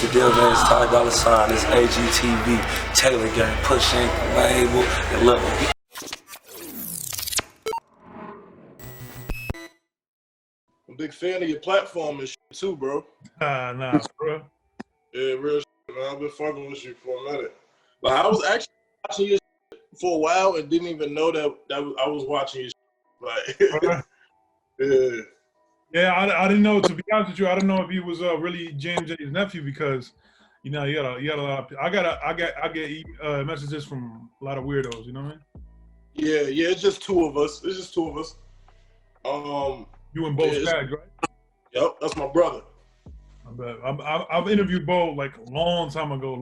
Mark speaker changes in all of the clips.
Speaker 1: It's the deal, man. It's $5 It's AGTV. Taylor Gang. Pushing the label. And look.
Speaker 2: I'm a big fan of your platform and shit too, bro.
Speaker 3: Nah, bro.
Speaker 2: Yeah, real shit, man. I've been fucking with you for a minute. Like, I was actually watching your shit for a while and didn't even know that I was watching your shit. Like, yeah.
Speaker 3: Yeah, I didn't know. To be honest with you, I didn't know if he was really James J's nephew because, you know, you got a lot of. I get messages from a lot of weirdos. You know what I mean?
Speaker 2: Yeah. It's just two of us.
Speaker 3: You and Bo Skaggs, right?
Speaker 2: Yep, that's my brother.
Speaker 3: I bet. I've interviewed Bo like a long time ago.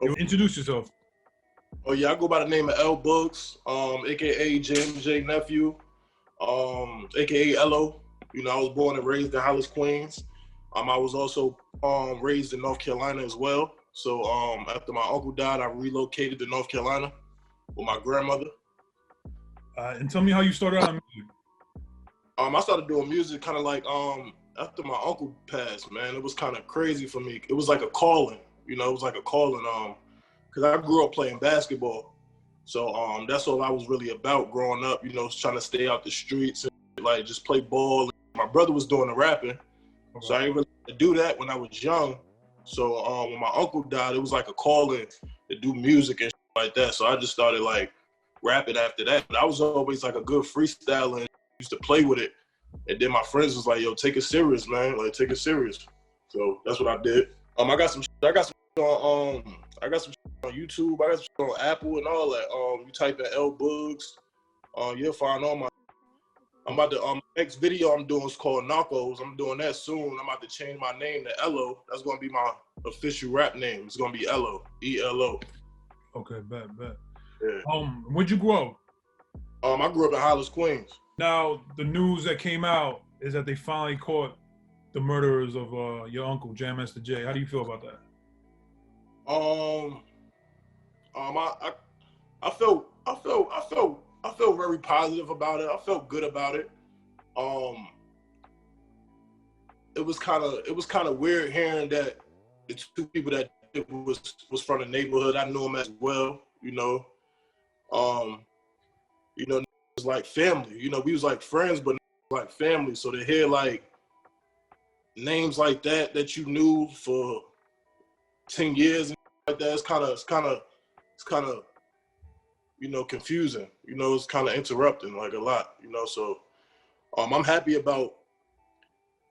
Speaker 3: Okay. Introduce yourself.
Speaker 2: Oh yeah, I go by the name of L Books, aka James J Nephew, aka ELO. You know, I was born and raised in Hollis, Queens. I was also raised in North Carolina as well. So after my uncle died, I relocated to North Carolina with my grandmother.
Speaker 3: And tell me how you started out in music.
Speaker 2: I started doing music kind of like after my uncle passed, man. It was kind of crazy for me. It was like a calling, you know, because I grew up playing basketball. So that's all I was really about growing up, you know, trying to stay out the streets and like just play ball. My brother was doing the rapping, okay. So I didn't really do that when I was young. So when my uncle died, it was like a calling to do music and shit like that. So I just started like rapping after that. But I was always like a good freestyler and used to play with it. And then my friends was like, yo, take it serious, man. Like, take it serious. So that's what I did. I got some shit on YouTube. I got some shit on Apple and all that. You type in L Bugs, you'll find all my. I'm about to next video I'm doing is called Narcos. I'm doing that soon. I'm about to change my name to ELO. That's gonna be my official rap name. It's gonna be ELO, ELO.
Speaker 3: Okay, bet.
Speaker 2: Yeah.
Speaker 3: Where'd you grow up?
Speaker 2: I grew up in Hollis, Queens.
Speaker 3: Now the news that came out is that they finally caught the murderers of your uncle, Jam Master Jay. How do you feel about that?
Speaker 2: I felt very positive about it. I felt good about it. It was kind of weird hearing that the two people that it was from the neighborhood. I knew them as well, you know. It was like family. You know, we was like friends, but like family. So to hear like names like that you knew for 10 years and like that, it's kind of you know, confusing. You know, it's kind of interrupting like a lot, you know. So I'm happy about,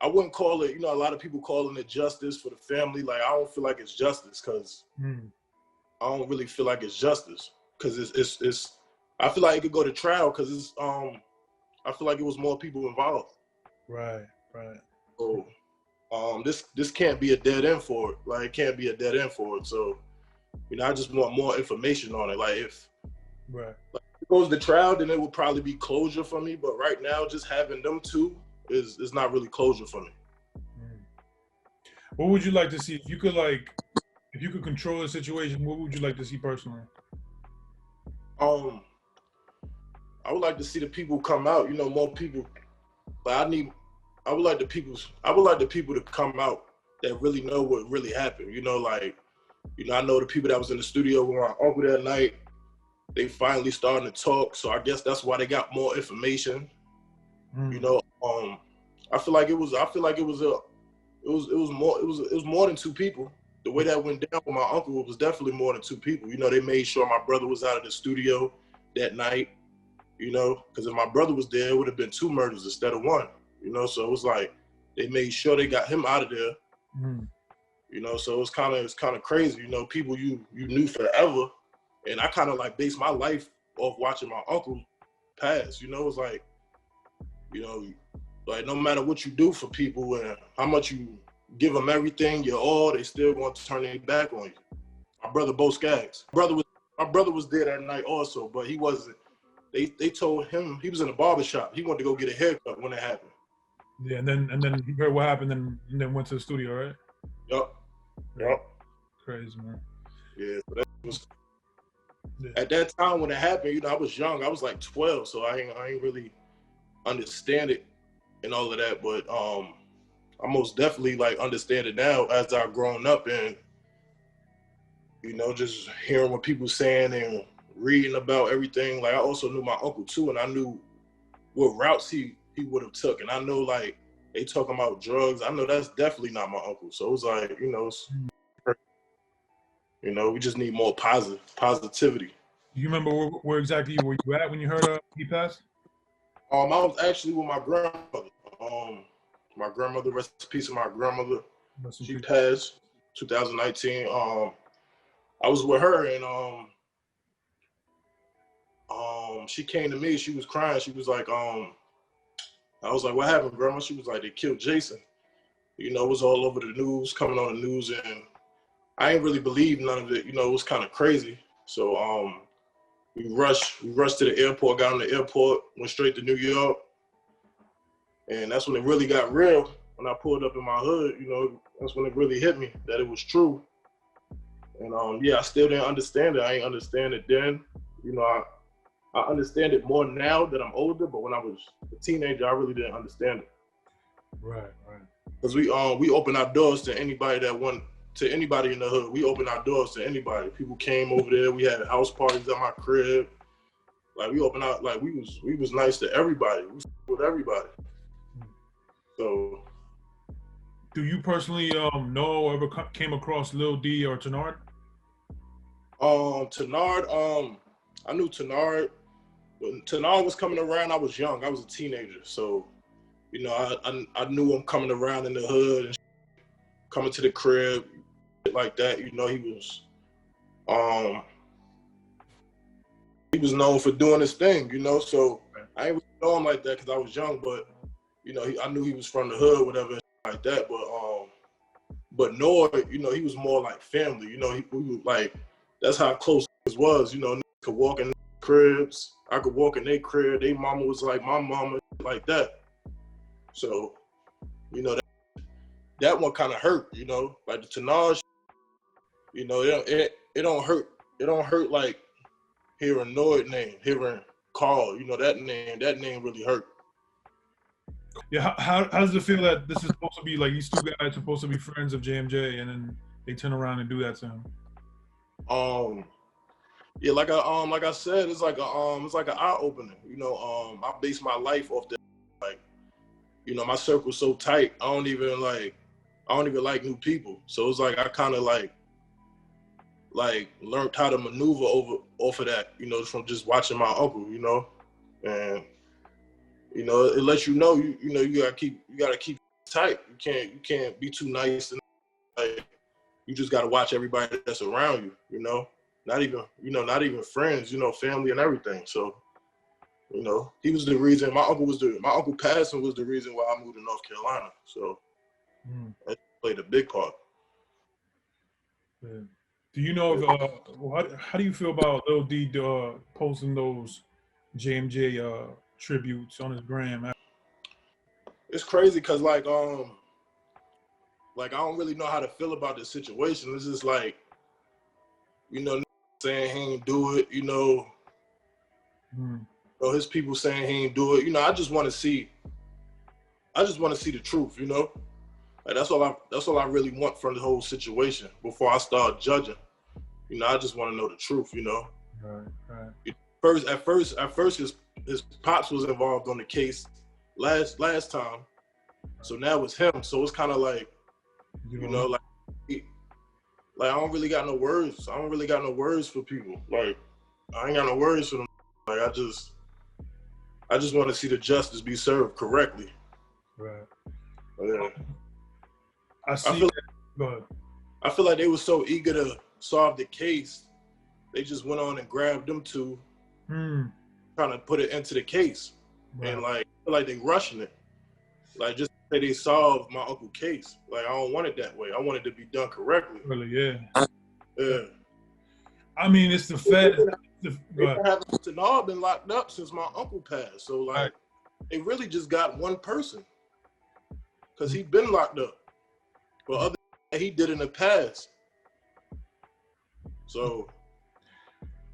Speaker 2: I wouldn't call it, you know, a lot of people calling it justice for the family. Like, I don't feel like it's justice because I don't really feel like it's justice because it's I feel like it could go to trial because it's I feel like it was more people involved.
Speaker 3: Right.
Speaker 2: So this can't be a dead end for it. Like, it can't be a dead end for it. So, you know, I just want more information on it. Like, if it goes to trial, then it will probably be closure for me. But right now, just having them two is not really closure for me.
Speaker 3: What would you like to see if you could control the situation? What would you like to see personally?
Speaker 2: I would like to see the people come out. You know, more people. But I would like the people to come out that really know what really happened. You know, like, you know, I know the people that was in the studio with my uncle that night. They finally starting to talk, so I guess that's why they got more information. You know, I feel like it was more than two people. The way that went down with my uncle, it was definitely more than two people. You know, they made sure my brother was out of the studio that night. You know, because if my brother was there, it would have been two murders instead of one. You know, so it was like they made sure they got him out of there. You know, so it's kind of crazy. You know, people you knew forever. And I kind of like based my life off watching my uncle pass. You know, it's like, you know, like no matter what you do for people and how much you give them everything, your all, they still going to turn their back on you. My brother, Bo Skaggs. My brother was there that night also, but he wasn't. They told him he was in a barbershop. He wanted to go get a haircut when it happened.
Speaker 3: Yeah, and then he heard what happened and then went to the studio, right?
Speaker 2: Yep.
Speaker 3: Crazy, man.
Speaker 2: Yeah, so that was. Yeah. At that time when it happened, you know, I was young. I was like 12, so I ain't really understand it and all of that. But I most definitely like understand it now as I've grown up, and you know, just hearing what people saying and reading about everything. Like I also knew my uncle too, and I knew what routes he would have took, and I know like they talking about drugs. I know that's definitely not my uncle. So it was like, you know, we just need more positivity.
Speaker 3: Do you remember where exactly were you at when you heard he passed?
Speaker 2: I was actually with my grandmother. My grandmother, rest in peace of my grandmother. She passed 2019. I was with her, and she came to me. She was crying. She was like, I was like, what happened, Grandma? She was like, they killed Jason. You know, it was all over the news, coming on the news, and I ain't really believe none of it. You know, it was kind of crazy. So we rushed to the airport, got on the airport, went straight to New York, and that's when it really got real. When I pulled up in my hood, you know, that's when it really hit me that it was true. And yeah, I still didn't understand it. I ain't understand it then. You know, I understand it more now that I'm older, but when I was a teenager, I really didn't understand it.
Speaker 3: Right.
Speaker 2: Because we open our doors to anybody to anybody in the hood. We open our doors to anybody. People came over there. We had house parties at my crib. Like we opened out, like we was nice to everybody. We was with everybody. So.
Speaker 3: Do you personally know or ever came across Lil D or Tenard?
Speaker 2: Tenard, I knew Tenard. When Tenard was coming around, I was young. I was a teenager. So, you know, I knew him coming around in the hood and coming to the crib, like that. You know, he was known for doing his thing, you know. So I ain't really know him like that because I was young, but you know, I knew he was from the hood, whatever, like that. But Nord, you know, he was more like family. You know, we was like, that's how close it was. You know, could walk in cribs. I could walk in their crib. Their mama was like my mama, like that. So, you know, that one kind of hurt. You know, like the Tanaj. You know, it don't hurt. It don't hurt like hearing Nord name, hearing Carl. You know, that name really hurt.
Speaker 3: Yeah, how does it feel that this is supposed to be like these two guys supposed to be friends of JMJ, and then they turn around and do that to him?
Speaker 2: Yeah, like I said, it's like an eye opener. You know, I base my life off that. Like, you know, my circle's so tight. I don't even like new people. So it's like I kind of like learned how to maneuver off of that. You know, from just watching my uncle. You know, and you know, it lets you know you gotta keep tight. You can't be too nice, and like you just gotta watch everybody that's around you. You know, not even friends. You know, family and everything. So, you know, he was the reason. My uncle passing was the reason why I moved to North Carolina. So that played a big part.
Speaker 3: Yeah. Do you know if how do you feel about Lil D posting those JMJ tributes on his gram?
Speaker 2: It's crazy because like I don't really know how to feel about this situation. It's just like, you know, saying he ain't do it. You know, his people saying he ain't do it. You know, I just want to see the truth. You know, like that's all I really want from the whole situation before I start judging. You know, I just want to know the truth. You know,
Speaker 3: right.
Speaker 2: At first, his pops was involved on the case last time, so now it's him. So it's kind of like, you know, like I don't really got no words. I don't really got no words for people. Like I ain't got no words for them. Like I just want to see the justice be served correctly.
Speaker 3: Right.
Speaker 2: Yeah.
Speaker 3: Go ahead.
Speaker 2: I feel like they were so eager to solve the case, they just went on and grabbed them two, trying to put it into the case, and like I feel like they rushing it. Like just say they solved my uncle's case. Like I don't want it that way. I want it to be done correctly.
Speaker 3: Really, yeah.
Speaker 2: Yeah.
Speaker 3: I mean, it's the Fed.
Speaker 2: They haven't been locked up since my uncle passed. So like, they really just got one person, because he been locked up. But other than he did in the past. So,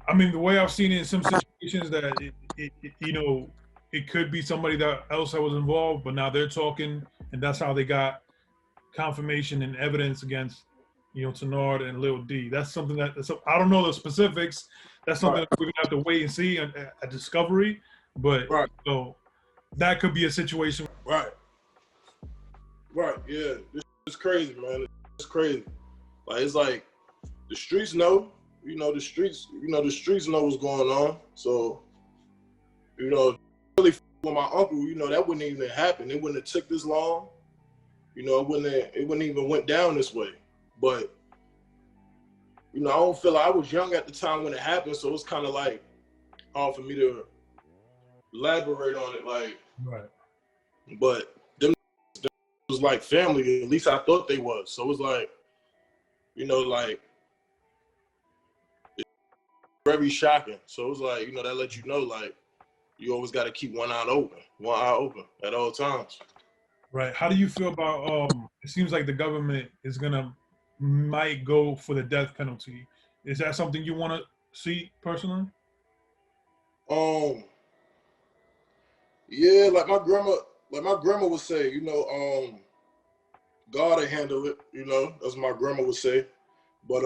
Speaker 3: I mean, the way I've seen it in some situations that you know, it could be somebody else that was involved, but now they're talking, and that's how they got confirmation and evidence against, Tenard and Lil D. That's something I don't know the specifics. That's something
Speaker 2: Right.
Speaker 3: that we're gonna have to wait and see at discovery. But
Speaker 2: Right.
Speaker 3: so that could be a situation.
Speaker 2: Right. Right. Yeah. This is crazy, man. It's crazy. Like, it's like the streets know. The streets know what's going on. So, really with my uncle, that wouldn't even happen. It wouldn't have took this long. It wouldn't even went down this way. But, I don't feel like I was young at the time when it happened, so it's kind of like hard for me to elaborate on it. Like,
Speaker 3: Right.
Speaker 2: But them was like family. At least I thought they was. So it was like, like it's very shocking. So it was like, that let you know, like, you always got to keep one eye open at all times.
Speaker 3: Right. How do you feel about? It seems like the government might go for the death penalty. Is that something you want to see personally?
Speaker 2: Yeah, like my grandma would say, God will handle it, as my grandma would say. But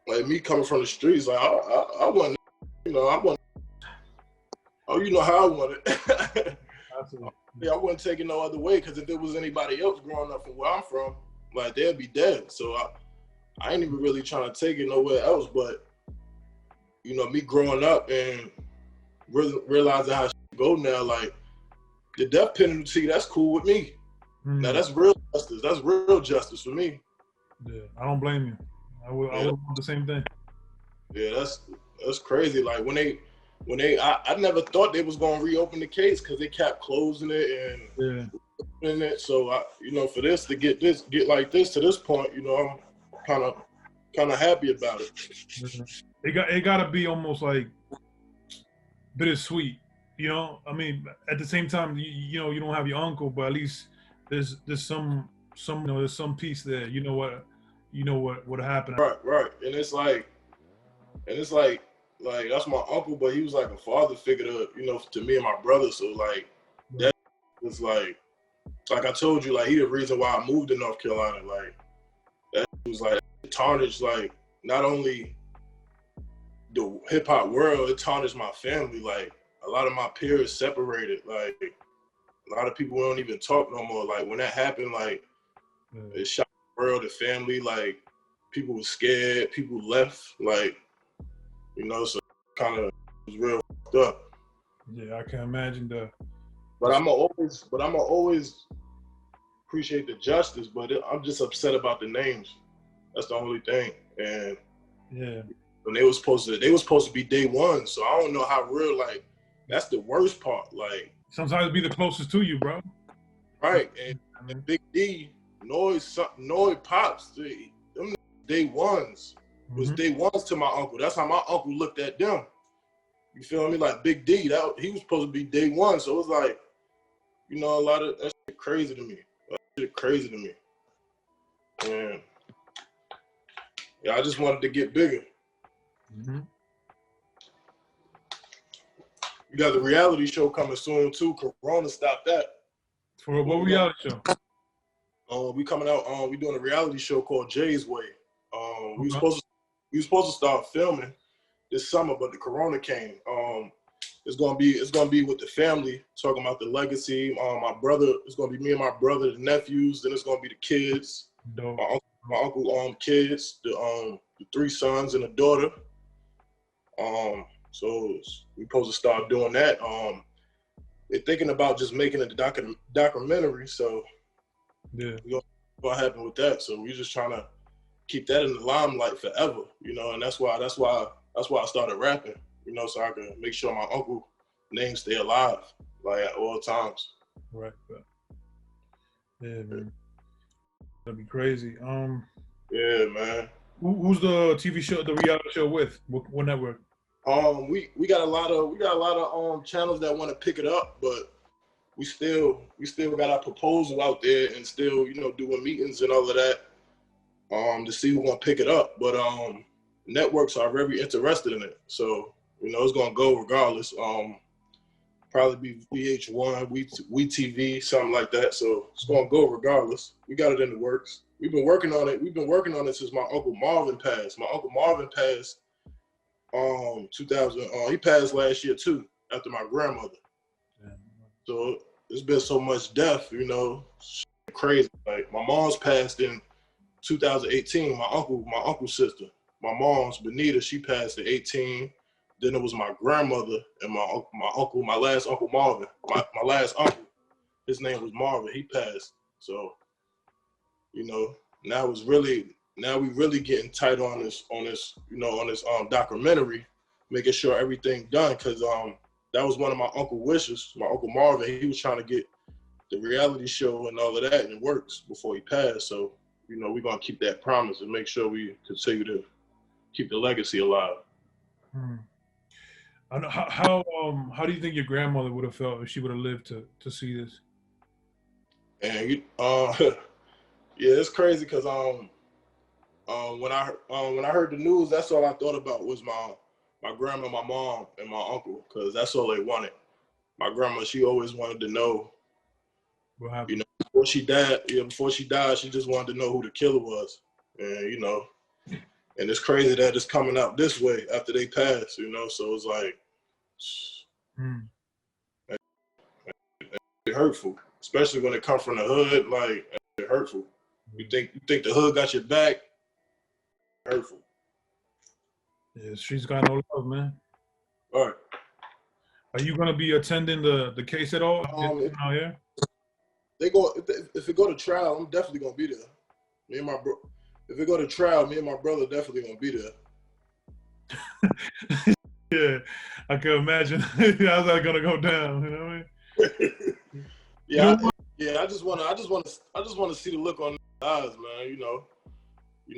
Speaker 2: like me coming from the streets, like I wasn't, I wasn't. Oh, you know how I want it.
Speaker 3: Absolutely.
Speaker 2: Yeah, I wasn't taking no other way, because if there was anybody else growing up from where I'm from, like, they'd be dead. So I ain't even really trying to take it nowhere else. But me growing up and realizing how shit go now, like, the death penalty, that's cool with me. Now that's real justice. That's real justice for me.
Speaker 3: Yeah, I don't blame you. I would want the same thing.
Speaker 2: Yeah, that's crazy. Like I never thought they was gonna reopen the case, because they kept closing it and opening it. So for this to get like this to this point, I'm kind of happy about it.
Speaker 3: It got to be almost like bittersweet. I mean, at the same time, you don't have your uncle, but at least there's some there's some peace there. You know what happened.
Speaker 2: Right. And it's like that's my uncle, but he was like a father figure to me and my brother. So like that was like I told you, like, he the reason why I moved to North Carolina. Like, that was like tarnished, like, not only the hip hop world, it tarnished my family. Like, a lot of my peers separated. Like, a lot of people don't even talk no more. Like, when that happened, like, it shocked the world, the family. Like, people were scared, people left. Like, so kind of was real fucked up.
Speaker 3: Yeah, I can imagine that.
Speaker 2: But I'm always appreciate the justice. But I'm just upset about the names. That's the only thing. And when they was supposed to be day one. So I don't know how real. Like, that's the worst part. Like,
Speaker 3: sometimes be the closest to you, bro.
Speaker 2: Right. And Big D, Noise Pops, them day ones. Was day ones to my uncle. That's how my uncle looked at them. You feel me? Like, Big D, he was supposed to be day one. So it was like, a lot of that shit crazy to me. And yeah, I just wanted to get bigger. You got the reality show coming soon too. Corona stopped that.
Speaker 3: For what reality show?
Speaker 2: We coming out. We doing a reality show called Jay's Way. We were supposed to start filming this summer, but the Corona came. It's gonna be with the family, talking about the legacy. My brother, it's gonna be me and my brother, the nephews. Then it's gonna be the kids.
Speaker 3: Dope.
Speaker 2: My uncle kids, the 3 sons and a daughter. So we supposed to start doing that. They're thinking about just making a documentary. So
Speaker 3: yeah,
Speaker 2: what happened with that? So we're just trying to keep that in the limelight forever, and that's why I started rapping, so I can make sure my uncle name stay alive, like, at all times.
Speaker 3: Right. Yeah, man. That'd be crazy.
Speaker 2: Yeah, man.
Speaker 3: Who's the TV show, the reality show with? What network?
Speaker 2: We got a lot of channels that want to pick it up, but we still got our proposal out there and still, doing meetings and all of that, to see who's gonna pick it up. But networks are very interested in it, so it's gonna go regardless. probably be VH1, we TV, something like that. So it's gonna go regardless. We got it in the works. We've been working on it. We've been working on it since my Uncle Marvin passed. My Uncle Marvin passed 2000. He passed last year too, after my grandmother.
Speaker 3: Yeah.
Speaker 2: So it's been so much death, you know, crazy. Like my mom's passed in 2018. My uncle's sister, my mom's Benita, she passed at 18. Then it was my grandmother and my last Uncle Marvin. My last uncle, his name was Marvin. He passed. So, you know, now we really getting tight on this documentary, making sure everything done, because that was one of my uncle wishes. My Uncle Marvin, he was trying to get the reality show and all of that, and it works before he passed. So, you know, we're gonna keep that promise and make sure we continue to keep the legacy alive.
Speaker 3: I know, how do you think your grandmother would have felt if she would have lived to see this?
Speaker 2: And yeah, it's crazy because when I heard the news, that's all I thought about was my grandma, my mom, and my uncle, because that's all they wanted. My grandma, she always wanted to know,
Speaker 3: What happened?
Speaker 2: you know, before she died, she just wanted to know who the killer was. And, you know, and it's crazy that it's coming out this way after they pass, you know, so it's like, it's hurtful, especially when it comes from the hood, like, it's hurtful. You think the hood got your back? Hurtful.
Speaker 3: Yeah, the streets got no love, man.
Speaker 2: All right.
Speaker 3: Are you gonna be attending the case at all?
Speaker 2: If
Speaker 3: out here?
Speaker 2: If it go to trial, I'm definitely gonna be there. Me and my bro. If it go to trial, me and my brother definitely gonna be there.
Speaker 3: Yeah, I can imagine. How's that gonna go down? You know what I mean?
Speaker 2: Yeah, I just wanna see the look on their eyes, man. You know,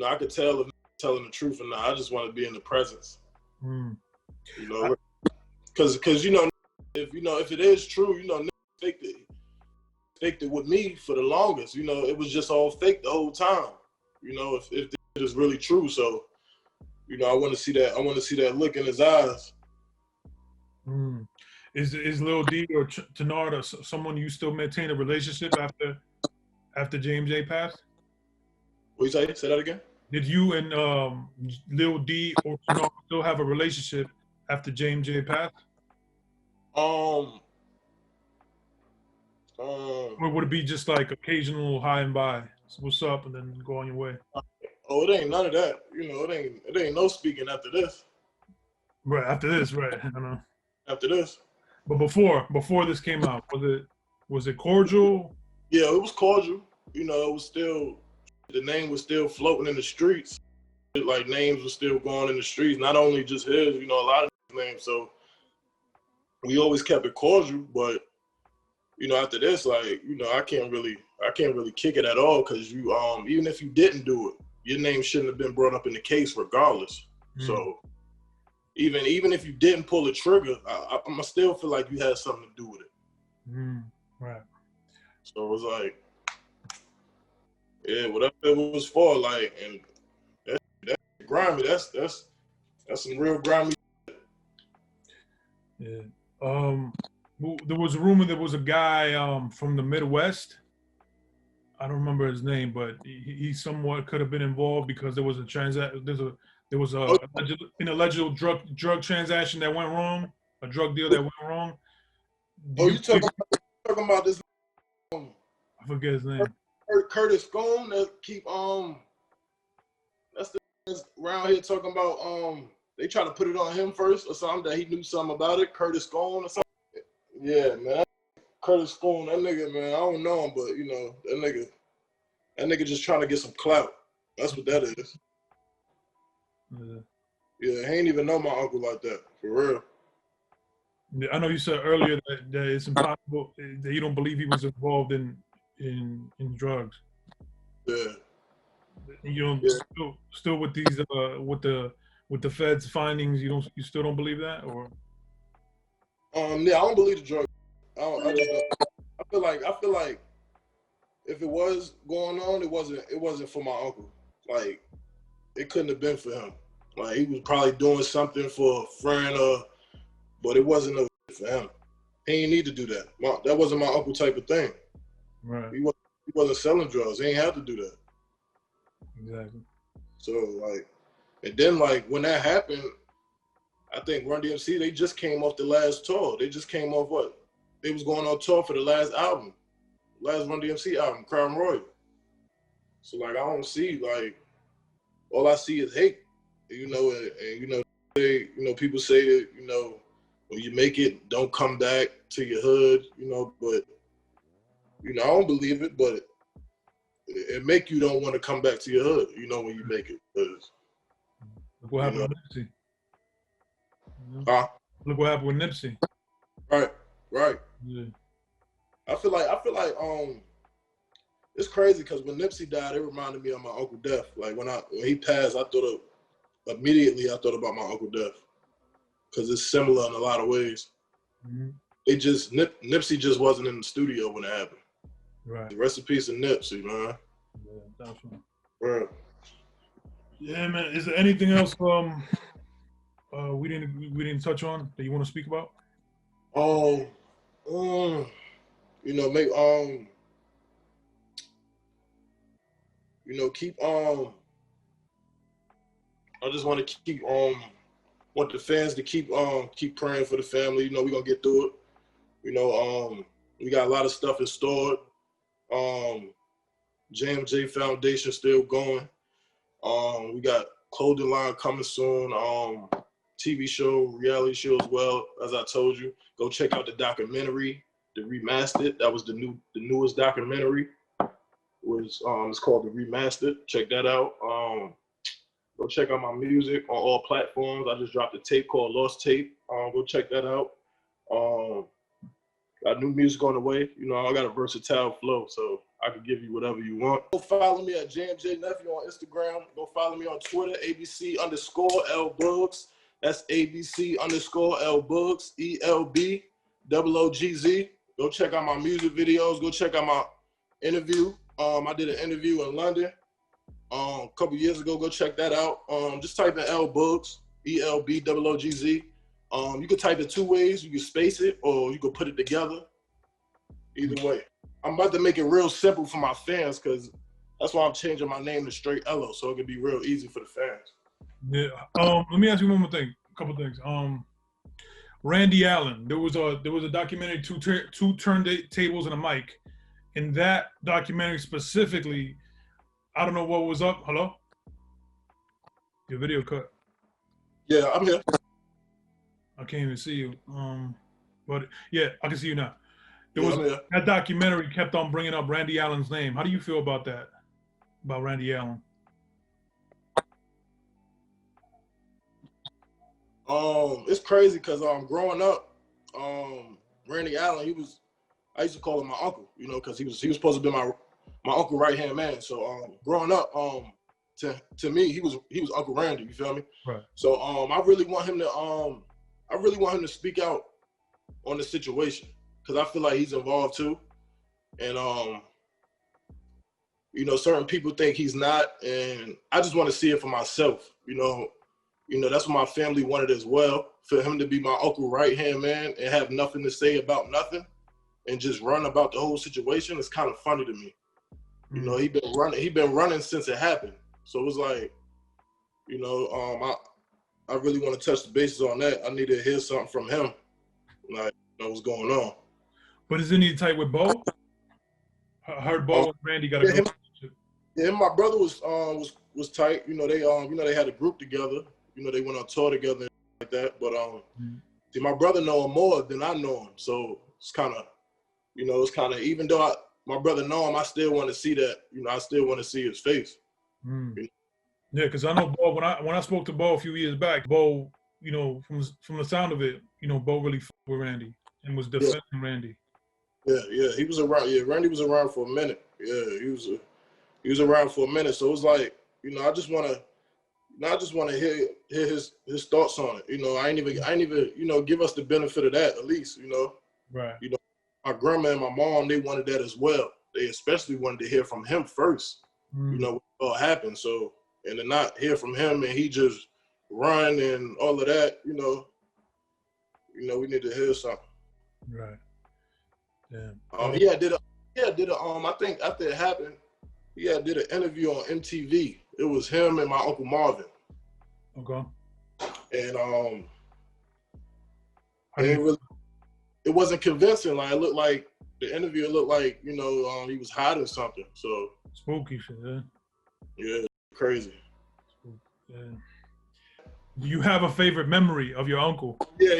Speaker 2: I could tell if they're telling the truth or not. I just want to be in the presence. You know, because you know, if it is true, you know, faked it with me for the longest. You know, it was just all fake the whole time. You know, if it is really true, so you know, I want to see that. I want to see that look in his eyes.
Speaker 3: Is Lil D or Tenard someone you still maintain a relationship after James J passed?
Speaker 2: What you say? Say that again.
Speaker 3: Did you and Lil D or Tenard still have a relationship after James J passed? Or would it be just like occasional hi and bye, what's up, and then go on your way?
Speaker 2: Oh, it ain't none of that. You know, it ain't no speaking after this.
Speaker 3: Right after this, right? I know.
Speaker 2: After this.
Speaker 3: But before this came out, was it cordial?
Speaker 2: Yeah, it was cordial. You know, it was still, the name was still floating in the streets. Like names were still going in the streets, not only just his. You know, a lot of names. So we always kept it cordial, but you know, after this, like, you know, I can't really kick it at all, because you even if you didn't do it, your name shouldn't have been brought up in the case regardless. So even if you didn't pull the trigger, I still feel like you had something to do with it.
Speaker 3: Right.
Speaker 2: So it was like, yeah, whatever it was for, like, and that's grimy. That's some real grimy.
Speaker 3: Yeah. There was a rumor there was a guy from the Midwest. I don't remember his name, but he somewhat could have been involved because there was an alleged drug transaction that went wrong, a drug deal that went wrong.
Speaker 2: You talking about this?
Speaker 3: I forget his name.
Speaker 2: Curtis Scone that keep that's around here talking about they try to put it on him first or something, that he knew something about it. Curtis Scone or something. Yeah, man. Curtis Scone, that nigga, man, I don't know him, but you know, that nigga just trying to get some clout. That's what that is. Yeah, he ain't even know my uncle like that, for real.
Speaker 3: Yeah, I know you said earlier that it's impossible, that you don't believe he was involved in drugs. Yeah. You don't still with these with the Fed's findings, you still don't believe that, or?
Speaker 2: Yeah, I don't believe the drug. I just don't. I feel like if it was going on, it wasn't for my uncle. Like, it couldn't have been for him. Like, he was probably doing something for a friend, but it wasn't for him. He ain't need to do that. That wasn't my uncle type of thing.
Speaker 3: Right.
Speaker 2: He wasn't selling drugs. He ain't have to do that.
Speaker 3: Exactly.
Speaker 2: So like, and then like when that happened, I think Run DMC, they just came off the last tour. They just came off what? They was going on tour for the last album, last Run DMC album, Crown Royal. So like, I don't see like, all I see is hate, you know, and you know, people say that, you know, when you make it, don't come back to your hood, you know, but, you know, I don't believe it, but it make you don't want to come back to your hood, you know, when you make it.
Speaker 3: Look what happened with Nipsey. Look what happened with Nipsey.
Speaker 2: Right.
Speaker 3: Yeah.
Speaker 2: I feel like it's crazy because when Nipsey died, it reminded me of my Uncle Def. Like when he passed, immediately I thought about my Uncle Def because it's similar in a lot of ways.
Speaker 3: Mm-hmm.
Speaker 2: Nipsey just wasn't in the studio when it happened.
Speaker 3: Right.
Speaker 2: Rest in peace of Nipsey, man.
Speaker 3: Yeah, definitely.
Speaker 2: Right.
Speaker 3: Yeah, man. Is there anything else we didn't touch on that you want to speak about?
Speaker 2: You know, make you know, keep I just want to keep want the fans to keep praying for the family. You know, we're gonna get through it. You know, we got a lot of stuff in store. JMJ Foundation still going. We got clothing line coming soon. TV show, reality show as well. As I told you, go check out the documentary, the Remastered. That was the newest documentary. It's called the Remastered. Check that out. Go check out my music on all platforms. I just dropped a tape called Lost Tape. Go check that out. Got new music on the way. You know, I got a versatile flow, so I can give you whatever you want. Go follow me at JMJ Nephew on Instagram. Go follow me on Twitter, ABC_L Bugs. That's ABC_L Bugs, ELB0OGZ. Go check out my music videos. Go check out my interview. I did an interview in London a couple years ago. Go check that out. Just type in L Bugs, ELB0OGZ. You can type it two ways. You can space it or you can put it together. Either way. I'm about to make it real simple for my fans because that's why I'm changing my name to Straight ELO, so it can be real easy for the fans.
Speaker 3: Yeah. Let me ask you one more thing. A couple things. Randy Allen. There was a documentary, two turntables and a mic. In that documentary specifically, I don't know what was up. Hello? Your video cut.
Speaker 2: Yeah, I'm here.
Speaker 3: I can't even see you. But yeah, I can see you now. That documentary kept on bringing up Randy Allen's name. How do you feel about that? About Randy Allen?
Speaker 2: It's crazy because growing up, Randy Allen, I used to call him my uncle, you know, because he was supposed to be my uncle right hand man. So growing up, to me, he was Uncle Randy. You feel me?
Speaker 3: Right.
Speaker 2: So I really want him to speak out on the situation because I feel like he's involved too, and you know, certain people think he's not, and I just want to see it for myself. You know, that's what my family wanted as well, for him to be my uncle right hand man and have nothing to say about nothing and just run about the whole situation. It's kind of funny to me. You know, he been running since it happened. So it was like, you know, I really want to touch the bases on that. I need to hear something from him, like, you know, what's going on.
Speaker 3: But isn't he tight with Bo? I heard Bo and Randy got a good relationship.
Speaker 2: Yeah, my brother was tight. You know, they had a group together. You know, they went on tour together and like that. But see, my brother know him more than I know him. So it's kind of, you know, even though my brother know him, I still want to see that. You know, I still want to see his face. You know?
Speaker 3: Yeah, because I know Bo. When I spoke to Bo a few years back, Bo, you know, from the sound of it, you know, Bo really fucked with Randy and was defending Randy. Yeah,
Speaker 2: he was around. Yeah, Randy was around for a minute. Yeah, he was around for a minute. So it was like, you know, I just want to hear his thoughts on it. You know, I ain't even, you know, give us the benefit of that at least. You know,
Speaker 3: right.
Speaker 2: You know, my grandma and my mom, they wanted that as well. They especially wanted to hear from him first. You know, what all happened. So, and to not hear from him and he just run and all of that, you know, we need to hear something.
Speaker 3: Right. Damn.
Speaker 2: I think after it happened, he had did an interview on MTV. It was him and my Uncle Marvin.
Speaker 3: Okay.
Speaker 2: And it wasn't convincing. Like, it looked like the interview looked like, you know, he was hiding something. So
Speaker 3: spooky shit, yeah.
Speaker 2: Yeah, crazy.
Speaker 3: Yeah. Do you have a favorite memory of your uncle?
Speaker 2: Yeah.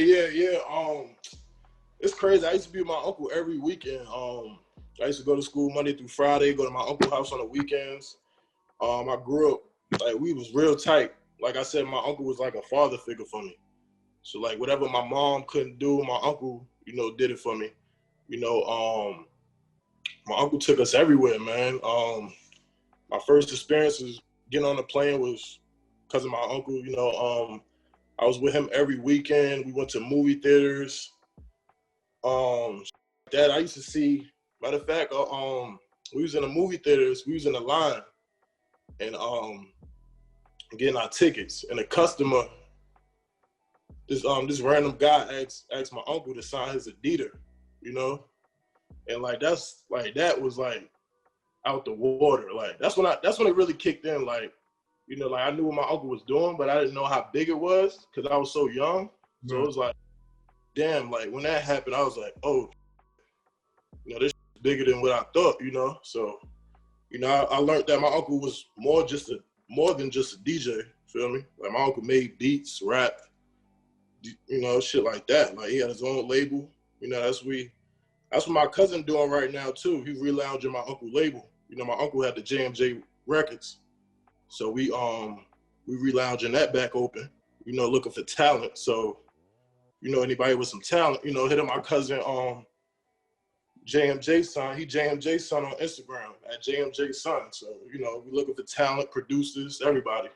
Speaker 2: It's crazy. I used to be with my uncle every weekend. I used to go to school Monday through Friday, go to my uncle's house on the weekends. I grew up, like, we was real tight. Like I said, my uncle was like a father figure for me. So, like, whatever my mom couldn't do, my uncle, you know, did it for me. You know, my uncle took us everywhere, man. My first experiences getting on the plane was because of my uncle. You know, I was with him every weekend. We went to movie theaters. That I used to see. Matter of fact, we was in the movie theaters. We was in the line, and getting our tickets. And the customer, this random guy asked my uncle to sign his Adidas. You know, and like that was like out the water. Like that's when it really kicked in. Like, you know, like I knew what my uncle was doing, but I didn't know how big it was because I was so young. So it was like, damn, like when that happened, I was like, oh, you know, this is bigger than what I thought, you know? So, you know, I learned that my uncle was more than just a DJ, feel me? Like my uncle made beats, rap, you know, shit like that. Like he had his own label, you know, that's what my cousin doing right now too. He relaunching my uncle label. You know, my uncle had the JMJ Records. So we relaunching that back open, you know, looking for talent. So, you know, anybody with some talent, you know, hit up my cousin JMJ Son. He JMJ Son on Instagram at JMJ Son. So, you know, we looking for talent, producers, everybody.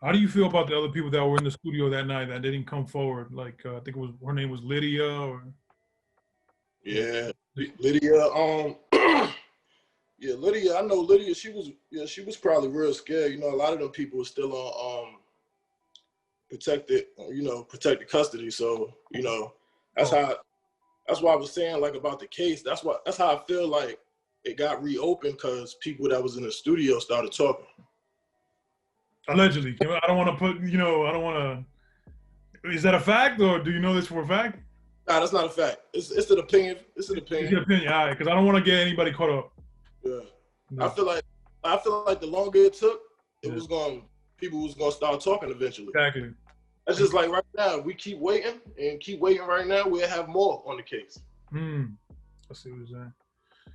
Speaker 3: How do you feel about the other people that were in the studio that night that didn't come forward? Like, I think her name was Lydia or...
Speaker 2: Yeah, Lydia. Yeah, Lydia. I know Lydia. She was probably real scared. You know, a lot of them people were still on protected custody. So, you know, that's why I was saying, like, about the case. That's how I feel like it got reopened because people that was in the studio started talking.
Speaker 3: Allegedly, I don't want to put. You know, I don't want to. Is that a fact, or do you know this for a fact?
Speaker 2: Nah, that's not a fact. It's an opinion. It's an opinion.
Speaker 3: It's your opinion, all right? Because I don't want to get anybody caught up.
Speaker 2: Yeah. I feel like the longer it took, people was gonna start talking eventually.
Speaker 3: Exactly.
Speaker 2: That's just like right now. We keep waiting right now. We'll have more on the case.
Speaker 3: I see what you're saying.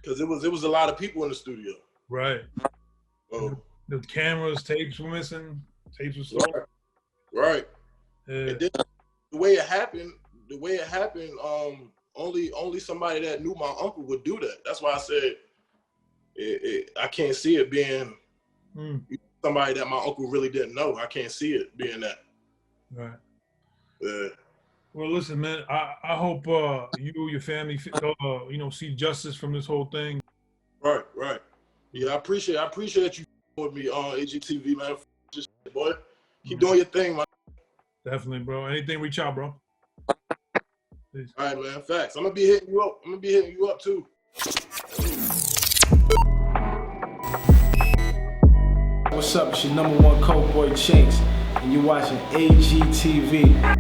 Speaker 2: Because it was a lot of people in the studio.
Speaker 3: Right.
Speaker 2: Oh.
Speaker 3: The cameras, tapes were missing. Tapes were stolen.
Speaker 2: Right.
Speaker 3: Yeah.
Speaker 2: And then the way it happened, only somebody that knew my uncle would do that. That's why I said I can't see it being somebody that my uncle really didn't know. I can't see it being that.
Speaker 3: Right.
Speaker 2: Yeah.
Speaker 3: Well, listen, man. I hope you, your family, you know, see justice from this whole thing.
Speaker 2: Right. Yeah, I appreciate you with me on AGTV, man. Just boy, keep doing your thing, man.
Speaker 3: Definitely, bro. Anything, reach out, bro. Peace.
Speaker 2: All right, man. Facts. I'm gonna be hitting you up too.
Speaker 4: What's up? It's your #1 Cold Boy Chinks, and you're watching AGTV.